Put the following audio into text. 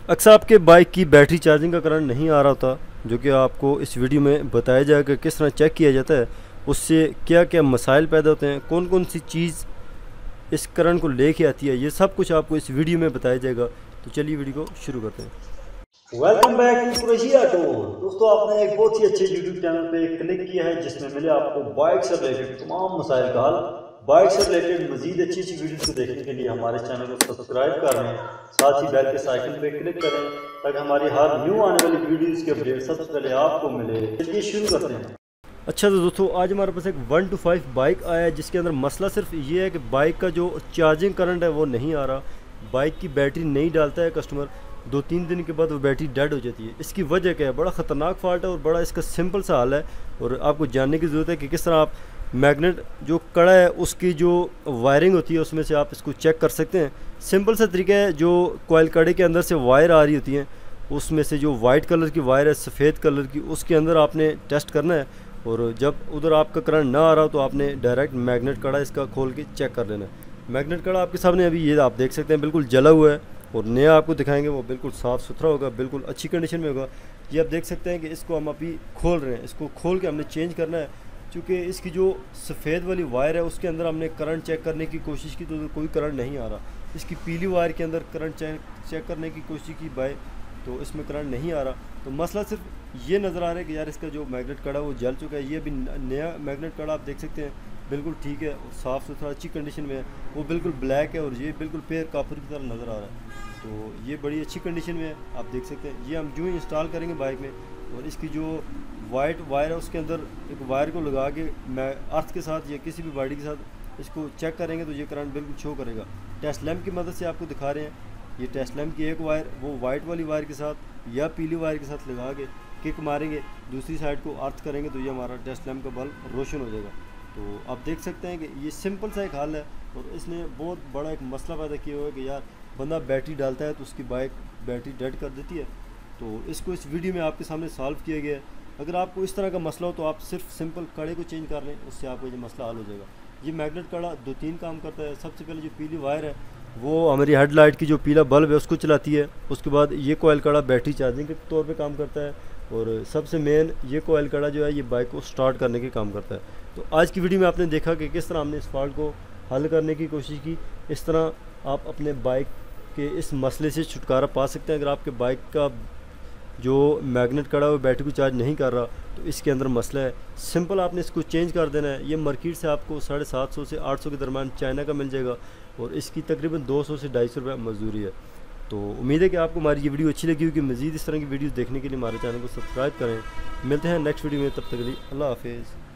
अक्सर आपके बाइक की बैटरी चार्जिंग का करंट नहीं आ रहा होता, जो कि आपको इस वीडियो में बताया जाएगा कि किस तरह चेक किया जाता है, उससे क्या क्या मसाइल पैदा होते हैं, कौन कौन सी चीज़ इस करंट को लेके आती है, ये सब कुछ आपको इस वीडियो में बताया जाएगा। तो चलिए वीडियो को शुरू करते हैं। Welcome back to Qureshi auto. दोस्तों, आपने एक बहुत ही अच्छे यूट्यूब चैनल पे क्लिक किया है जिसमें मिले आपको बाइक से रिलेटेड तमाम मसाइल का हल। बाइक से रिलेटेड मजीद अच्छी अच्छी वीडियोस को देखने के लिए हमारे चैनल को सब्सक्राइब कर लें, साथ ही बेल के आइकन पे क्लिक करें ताकि हमारी हर न्यू आने वाली वीडियोस के अपडेट सबसे पहले आपको मिले। चलिए शुरू करते हैं। अच्छा, तो दोस्तों आज हमारे पास एक 1 to 5 बाइक आया है जिसके अंदर मसला सिर्फ ये है कि बाइक का जो चार्जिंग करंट है वो नहीं आ रहा। बाइक की बैटरी नहीं डालता है कस्टमर, 2-3 दिन के बाद वो बैटरी डेड हो जाती है। इसकी वजह क्या है? बड़ा ख़तरनाक फॉल्ट है और बड़ा इसका सिंपल सा हल है, और आपको जानने की ज़रूरत है कि किस तरह आप मैग्नेट जो कड़ा है उसकी जो वायरिंग होती है उसमें से आप इसको चेक कर सकते हैं। सिंपल सा तरीका है, जो कॉइल कड़े के अंदर से वायर आ रही होती हैं उसमें से जो वाइट कलर की वायर है सफ़ेद कलर की, उसके अंदर आपने टेस्ट करना है, और जब उधर आपका करंट ना आ रहा हो तो आपने डायरेक्ट मैग्नेट कड़ा इसका खोल के चेक कर लेना है। मैग्नेट कड़ा आपके सामने अभी ये आप देख सकते हैं बिल्कुल जला हुआ है, और नया आपको दिखाएंगे वो बिल्कुल साफ़ सुथरा होगा, बिल्कुल अच्छी कंडीशन में होगा। ये आप देख सकते हैं कि इसको हम अभी खोल रहे हैं, इसको खोल के हमने चेंज करना है, क्योंकि इसकी जो सफ़ेद वाली वायर है उसके अंदर हमने करंट चेक करने की कोशिश की तो कोई करंट नहीं आ रहा। इसकी पीली वायर के अंदर करंट चेक करने की कोशिश की बाय, तो इसमें करंट नहीं आ रहा। तो मसला सिर्फ ये नज़र आ रहा है कि यार इसका जो मैग्नेट कड़ा वो जल चुका है। ये भी नया मैग्नेट कड़ा आप देख सकते हैं, बिल्कुल ठीक है, साफ़ सुथरा अच्छी कंडीशन में है, वो बिल्कुल ब्लैक है और ये बिल्कुल पेयर काफर की तरह नज़र आ रहा है। तो ये बड़ी अच्छी कंडीशन में है, आप देख सकते हैं। ये हम जो ही इंस्टॉल करेंगे बाइक में, और इसकी जो वाइट वायर है उसके अंदर एक वायर को लगा के मैं अर्थ के साथ या किसी भी बॉडी के साथ इसको चेक करेंगे तो ये करंट बिल्कुल शो करेगा। टेस्ट लैम्प की मदद से आपको दिखा रहे हैं, ये टेस्ट लैम्प की एक वायर वो वाइट वाली वायर के साथ या पीली वायर के साथ लगा के किक मारेंगे, दूसरी साइड को अर्थ करेंगे तो ये हमारा टेस्ट लैम्प का बल्ब रोशन हो जाएगा। तो आप देख सकते हैं कि ये सिंपल सा एक हल है, और इसने बहुत बड़ा एक मसला पैदा किया हुआ है कि यार बंदा बैटरी डालता है तो उसकी बाइक बैटरी डेड कर देती है। तो इसको इस वीडियो में आपके सामने सॉल्व किया गया है। अगर आपको इस तरह का मसला हो तो आप सिर्फ सिंपल कड़े को चेंज कर लें, उससे आपको ये मसला हल हो जाएगा। ये मैग्नेट कड़ा 2-3 काम करता है। सबसे पहले जो पीली वायर है वो हमारी हेडलाइट की जो पीला बल्ब है उसको चलाती है। उसके बाद ये कोयल कड़ा बैटरी चार्जिंग के तौर पे काम करता है, और सबसे मेन ये कोयल कड़ा जो है ये बाइक को स्टार्ट करने के काम करता है। तो आज की वीडियो में आपने देखा कि किस तरह हमने इस फॉल्ट को हल करने की कोशिश की। इस तरह आप अपने बाइक के इस मसले से छुटकारा पा सकते हैं। अगर आपके बाइक का जो मैग्नेट कड़ा है वो बैटरी को चार्ज नहीं कर रहा तो इसके अंदर मसला है, सिंपल आपने इसको चेंज कर देना है। ये मार्केट से आपको 750 से 800 के दरमियान चाइना का मिल जाएगा, और इसकी तकरीबन 200 से 250 रुपये मजदूरी है। तो उम्मीद है कि आपको हमारी ये वीडियो अच्छी लगी होगी। मज़ीद इस तरह की वीडियोस देखने के लिए हमारे चैनल को सब्सक्राइब करें। मिलते हैं नेक्स्ट वीडियो में, तब तक के लिए अल्लाह हाफिज़।